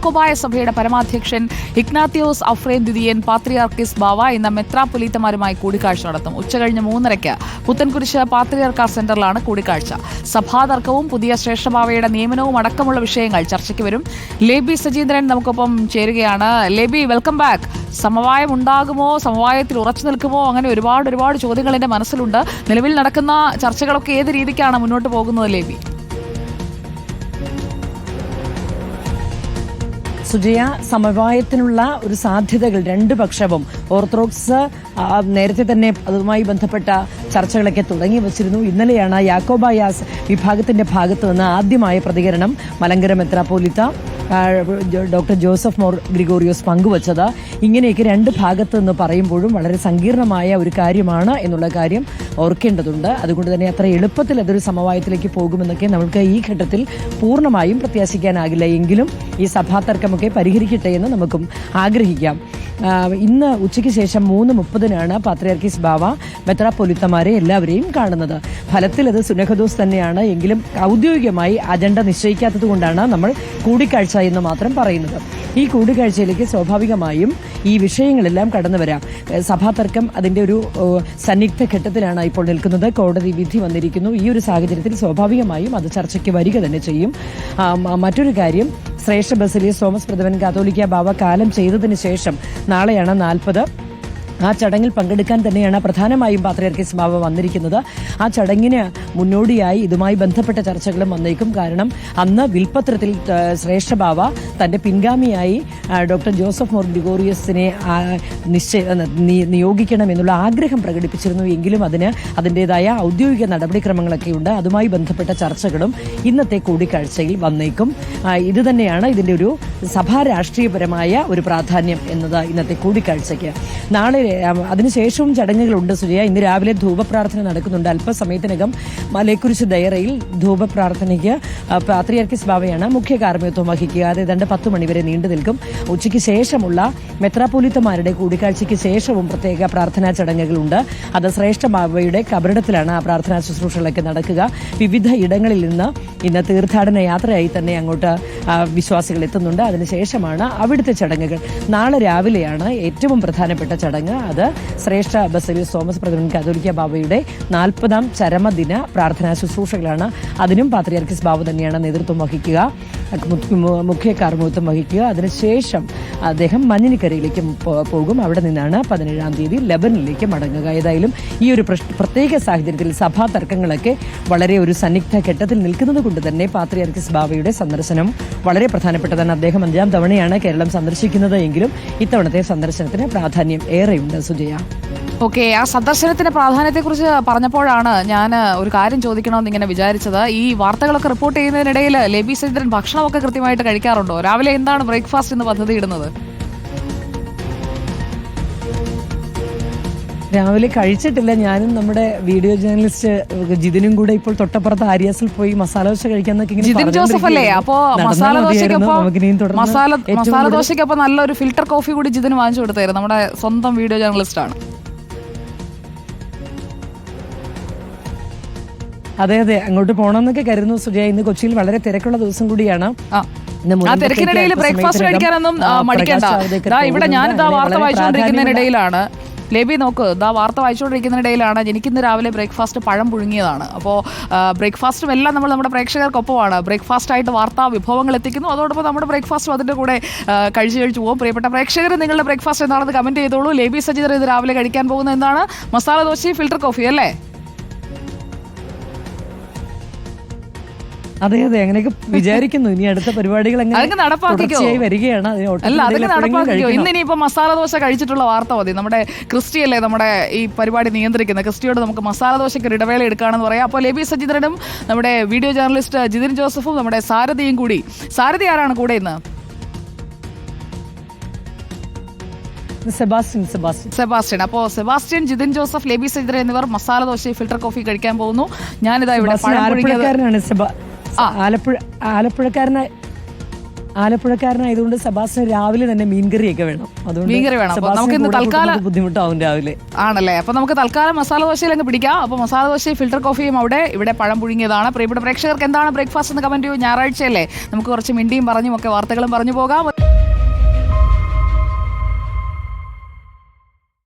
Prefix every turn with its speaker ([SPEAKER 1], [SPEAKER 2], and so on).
[SPEAKER 1] യാക്കോബായ സഭയുടെ പരമാധ്യക്ഷൻ ഇഗ്നാത്തിയോസ് അഫ്രേൻ ദ്വിതീയൻ പാത്രിയാർക്കിസ് ബാവ ഇന്ന് മെത്രാപ്പൊലീത്തമാരുമായി കൂടിക്കാഴ്ച നടത്തും. ഉച്ചകഴിഞ്ഞ് 3:30 പുത്തൻകുരിശ് പാത്രിയാർക്കാർ സെന്ററിലാണ് കൂടിക്കാഴ്ച. സഭാതർക്കവും പുതിയ ശ്രേഷ്ഠഭാവയുടെ നിയമനവും അടക്കമുള്ള വിഷയങ്ങൾ ചർച്ചയ്ക്ക് വരും. ലേബി സജീന്ദ്രൻ നമുക്കൊപ്പം ചേരുകയാണ്. ലേബി, വെൽക്കം ബാക്ക്. സമവായം ഉണ്ടാകുമോ, സമവായത്തിൽ ഉറച്ചു നിൽക്കുമോ, അങ്ങനെ ഒരുപാട് ചോദ്യങ്ങൾ എന്റെ മനസ്സിലുണ്ട്. നിലവിൽ നടക്കുന്ന ചർച്ചകളൊക്കെ ഏത് രീതിക്കാണ് മുന്നോട്ട് പോകുന്നത് ലേബി?
[SPEAKER 2] സുജയ, സമവായത്തിനുള്ള ഒരു സാധ്യതകൾ രണ്ടു പക്ഷവും ഓർത്തഡോക്സ് നേരത്തെ തന്നെ അതുമായി ബന്ധപ്പെട്ട ചർച്ചകളൊക്കെ തുടങ്ങി വച്ചിരുന്നു. ഇന്നലെയാണ് യാക്കോബായാസ് വിഭാഗത്തിന്റെ ഭാഗത്തു നിന്ന് ആദ്യമായ പ്രതികരണം മലങ്കര മെത്രാപ്പോലിത്ത ഡോക്ടർ ജോസഫ് മോർ ഗ്രിഗോറിയോസ് പങ്കുവച്ചത്. ഇങ്ങനെയൊക്കെ രണ്ട് ഭാഗത്ത് നിന്ന് പറയുമ്പോഴും വളരെ സങ്കീർണമായ ഒരു കാര്യമാണ് എന്നുള്ള കാര്യം ഓർക്കേണ്ടതുണ്ട്. അതുകൊണ്ട് തന്നെ അത്ര എളുപ്പത്തിൽ അതൊരു സമവായത്തിലേക്ക് പോകുമെന്നൊക്കെ നമുക്ക് ഈ ഘട്ടത്തിൽ പൂർണ്ണമായും പ്രത്യാശിക്കാനാകില്ല. എങ്കിലും ഈ സഭാതർക്കമൊക്കെ പരിഹരിക്കട്ടെ എന്ന് നമുക്കും ആഗ്രഹിക്കാം. ഇന്ന് ഉച്ചയ്ക്ക് ശേഷം 3:30 പാത്രിയാർക്കീസ് ബാവ മെത്രാപ്പൊലീത്തമാരെ എല്ലാവരെയും കാണുന്നത്. ഫലത്തിൽ അത് സുനഹദോസ് തന്നെയാണ്. എങ്കിലും ഔദ്യോഗികമായി അജണ്ട നിശ്ചയിക്കാത്തത് കൊണ്ടാണ് നമ്മൾ കൂടിക്കാഴ്ച എന്ന് മാത്രം പറയുന്നത്. ഈ കൂടിക്കാഴ്ചയിലേക്ക് സ്വാഭാവികമായും ഈ വിഷയങ്ങളെല്ലാം കടന്നു വരാം. സഭാതർക്കം അതിന്റെ ഒരു സന്നിഗ്ധ ഘട്ടത്തിലാണ് ഇപ്പോൾ നിൽക്കുന്നത്. കോടതി വിധി വന്നിരിക്കുന്നു. ഈ ഒരു സാഹചര്യത്തിൽ സ്വാഭാവികമായും അത് ചർച്ചയ്ക്ക് വരിക തന്നെ ചെയ്യും. മറ്റൊരു കാര്യം, ശ്രേഷ്ഠ ബസേലിയസ് തോമസ് പ്രഥമൻ കാതോലിക്ക ബാവ കാലം ചെയ്തതിന് ശേഷം നാളെയാണ് 40. ആ ചടങ്ങിൽ പങ്കെടുക്കാൻ തന്നെയാണ് പ്രധാനമായും പാത്രിയാർക്കീസ് ബാവ വന്നിരിക്കുന്നത്. ആ ചടങ്ങിന് മുന്നോടിയായി ഇതുമായി ബന്ധപ്പെട്ട ചർച്ചകളും വന്നേക്കും. കാരണം അന്ന് വിൽപത്രത്തിൽ ശ്രേഷ്ഠ ബാവ തന്റെ പിൻഗാമിയായി ഡോക്ടർ ജോസഫ് മോർ ഗ്രിഗോറിയസിനെ നിയോഗിക്കണം എന്നുള്ള ആഗ്രഹം പ്രകടിപ്പിച്ചിരുന്നു. എങ്കിലും അതിൻ്റെതായ ഔദ്യോഗിക നടപടിക്രമങ്ങളൊക്കെ ഉണ്ട്. അതുമായി ബന്ധപ്പെട്ട ചർച്ചകളും ഇന്നത്തെ കൂടിക്കാഴ്ചയിൽ വന്നേക്കും. ഇത് തന്നെയാണ് ഇതിന്റെ ഒരു സഭാ രാഷ്ട്രീയപരമായ ഒരു പ്രാധാന്യം എന്നത് ഇന്നത്തെ കൂടിക്കാഴ്ചയ്ക്ക്. നാളെ അതിനുശേഷവും ചടങ്ങുകളുണ്ട് സുജയ. ഇന്ന് രാവിലെ ധൂപപ്രാർത്ഥന നടക്കുന്നുണ്ട്. അല്പസമയത്തിനകം മലയക്കുരിശ് ദയറയിൽ ധൂപപ്രാർത്ഥനയ്ക്ക് പാത്രിയാർക്കീസ് ബാവയാണ് മുഖ്യ കാർമ്മികത്വം വഹിക്കുക. അത് ഏതാണ്ട് 10 മണിവരെ നീണ്ടു നിൽക്കും. ഉച്ചയ്ക്ക് ശേഷമുള്ള മെത്രാപ്പൊലീത്തമാരുടെ കൂടിക്കാഴ്ചയ്ക്ക് ശേഷവും പ്രത്യേക പ്രാർത്ഥനാ ചടങ്ങുകളുണ്ട്. അത് ശ്രേഷ്ഠ ബാവയുടെ കബറിടത്തിലാണ് ആ പ്രാർത്ഥനാ ശുശ്രൂഷകളൊക്കെ നടക്കുക. വിവിധ ഇടങ്ങളിൽ നിന്ന് ഇന്ന് തീർത്ഥാടന യാത്രയായി തന്നെ അങ്ങോട്ട് വിശ്വാസികൾ എത്തുന്നുണ്ട്. അതിനുശേഷമാണ് അവിടുത്തെ ചടങ്ങുകൾ. നാളെ രാവിലെയാണ് ഏറ്റവും പ്രധാനപ്പെട്ട ചടങ്ങ്. അത് ശ്രേഷ്ഠ ബസേലിയസ് തോമസ് പ്രഥമൻ കാതോലിക്ക ബാവയുടെ 40ാം ചരമദിന പ്രാർത്ഥനാ ശുശ്രൂഷകളാണ്. അതിനും പാത്രിയാർക്കീസ് ബാവ തന്നെയാണ് നേതൃത്വം വഹിക്കുക, മുഖ്യ കാർമ്മികത്വം വഹിക്കുക. അതിനുശേഷം അദ്ദേഹം മഞ്ഞിനിക്കരയിലേക്ക് പോകും. അവിടെ നിന്നാണ് 17-ാം തീയതി ലെബനിലേക്ക് മടങ്ങുക. ഏതായാലും ഈ ഒരു പ്രത്യേക സാഹചര്യത്തിൽ സഭാ തർക്കങ്ങളൊക്കെ വളരെ ഒരു സന്നിഗ്ധ ഘട്ടത്തിൽ നിൽക്കുന്നത് കൊണ്ട് തന്നെ പാത്രിയാർക്കീസ് ബാവയുടെ സന്ദർശനം വളരെ പ്രധാനപ്പെട്ടതാണ്. അദ്ദേഹം 5ാം തവണയാണ് കേരളം സന്ദർശിക്കുന്നത്. എങ്കിലും ഇത്തവണത്തെ സന്ദർശനത്തിന് പ്രാധാന്യം ഏറെയുണ്ട് സുജയ.
[SPEAKER 1] ഓക്കെ, ആ സന്ദർശനത്തിന്റെ പ്രാധാന്യത്തെക്കുറിച്ച് പറഞ്ഞപ്പോഴാണ് ഞാൻ ഒരു കാര്യം ചോദിക്കണമെന്ന് ഇങ്ങനെ വിചാരിച്ചത്. ഈ വാർത്തകളൊക്കെ റിപ്പോർട്ട് ചെയ്യുന്നതിനിടയിൽ ലേബി സജീന്ദ്രൻ ഭക്ഷണമൊക്കെ കൃത്യമായിട്ട് കഴിക്കാറുണ്ടോ? രാവിലെ എന്താണ് ബ്രേക്ക്ഫാസ്റ്റ് എന്ന് പദ്ധതി ഇടുന്നത്?
[SPEAKER 2] രാവിലെ കഴിച്ചിട്ടില്ല. ഞാനും നമ്മുടെ വീഡിയോ ജേർണലിസ്റ്റ് ജിതിനും കൂടെ ഇപ്പോൾ തൊട്ടപ്പുറത്ത് ആര്യാസിൽ പോയി മസാല ദോശ കഴിക്കാന്നൊക്കെ.
[SPEAKER 1] ജിതിൻ ജോസഫ് അല്ലേ? അപ്പോ മസാല ദോശയ്ക്കൊപ്പം നല്ലൊരു ഫിൽറ്റർ കോഫി കൂടി ജിതിന് വാങ്ങിച്ചു കൊടുത്തായിരുന്നു. നമ്മുടെ സ്വന്തം വീഡിയോ ജേർണലിസ്റ്റ് ആണ്.
[SPEAKER 2] അതെ, അങ്ങോട്ട് പോകണമെന്നൊക്കെ കരുതുന്നു സുജയ. ഇന്ന് കൊച്ചിയിൽ വളരെ തിരക്കുള്ള ദിവസം കൂടിയാണ്.
[SPEAKER 1] ആ തിരക്കിനിടയിൽ ബ്രേക്ക്ഫാസ്റ്റ് കഴിക്കാനൊന്നും മടിക്കണ്ട. ഇവിടെ ഞാനിതാ വാർത്ത വായിച്ചുകൊണ്ടിരിക്കുന്നതിനിടയിലാണ് ലേബി നോക്ക്, വാർത്ത വായിച്ചുകൊണ്ടിരിക്കുന്നതിനിടയിലാണ് എനിക്കിന്ന് രാവിലെ ബ്രേക്ക്ഫാസ്റ്റ് പഴം പുഴുങ്ങിയതാണ്. അപ്പോൾ ബ്രേക്ക്ഫാസ്റ്റും എല്ലാം നമ്മൾ നമ്മുടെ പ്രേക്ഷകർക്കൊപ്പമാണ്. ബ്രേക്ക്ഫാസ്റ്റായിട്ട് വാർത്താ വിഭവങ്ങൾ എത്തിക്കുന്നു. അതോടൊപ്പം നമ്മുടെ ബ്രേക്ക്ഫാസ്റ്റും അതിൻ്റെ കൂടെ കഴിച്ചു പോകും. പ്രിയപ്പെട്ട പ്രേക്ഷകർ, നിങ്ങളുടെ ബ്രേക്ക്ഫാസ്റ്റ് എന്താണെന്ന് കമൻറ്റ് ചെയ്തോളൂ. ലേബി സജീന്ദ്രൻ ഇത് രാവിലെ കഴിക്കാൻ പോകുന്നത് എന്താണ്? മസാല ദോശയും ഫിൽറ്റർ കോഫി അല്ലേ?
[SPEAKER 2] അതെ, അങ്ങനെയൊക്കെ വിചാരിക്കുന്നു. ഇനി അടുത്ത പരിപാടികൾ വരികയാണ്.
[SPEAKER 1] ഇന്നിനിപ്പോ മസാല ദോശ കഴിച്ചിട്ടുള്ള വാർത്ത മതി. നമ്മുടെ ക്രിസ്റ്റി അല്ലേ നമ്മുടെ ഈ പരിപാടി നിയന്ത്രിക്കുന്നത്. ക്രിസ്റ്റിയോട് നമുക്ക് മസാല ദോശയ്ക്ക് ഒരു ഇടവേള എടുക്കുകയാണെന്ന് പറയാം. അപ്പോൾ ലേബി സജീന്ദ്രനും നമ്മുടെ വീഡിയോ ജേർണലിസ്റ്റ് ജിതിൻ ജോസഫും നമ്മുടെ സാരഥിയും കൂടി. സാരഥി ആരാണ് കൂടെ ഇന്ന്? സെബാസ്റ്റ്യൻ. അപ്പോൾ സെബാസ്റ്റ്യൻ, ജിതിൻ ജോസഫ്, ലേബി സജീന്ദ്രൻ എന്നിവർ മസാല ദോശ ഫിൽറ്റർ കോഫി കഴിക്കാൻ പോകുന്നു. ഞാനിതാ ഇവിടെ
[SPEAKER 2] ആലപ്പുഴക്കാരനായ ആലപ്പുഴക്കാരനായതുകൊണ്ട് സെബാസ്റ്റ്യൻ രാവിലെ തന്നെ മീൻകറിയൊക്കെ വേണം.
[SPEAKER 1] മീൻകറി വേണം. അപ്പോൾ നമുക്ക് ഇന്ന് തൽക്കാലം
[SPEAKER 2] ബുദ്ധിമുട്ടാവും രാവിലെ.
[SPEAKER 1] ആണല്ലേ? അപ്പൊ നമുക്ക് തൽക്കാലം മസാല ദോശയിൽ അങ്ങ് പിടിക്കാം. അപ്പൊ മസാല ദോശയും ഫിൽറ്റർ കോഫിയും ഇവിടെ പഴം പുഴുങ്ങിയതാണ്. പ്രിയപ്പെട്ട പ്രേക്ഷകർക്ക് എന്താണ് ബ്രേക്ക്ഫാസ്റ്റ് എന്ന് കമന്റ് ചെയ്യൂ. ഞായറാഴ്ചയല്ലേ, നമുക്ക് കുറച്ച് മിണ്ടിയും പറഞ്ഞും ഒക്കെ വാർത്തകളും പറഞ്ഞു പോകാം.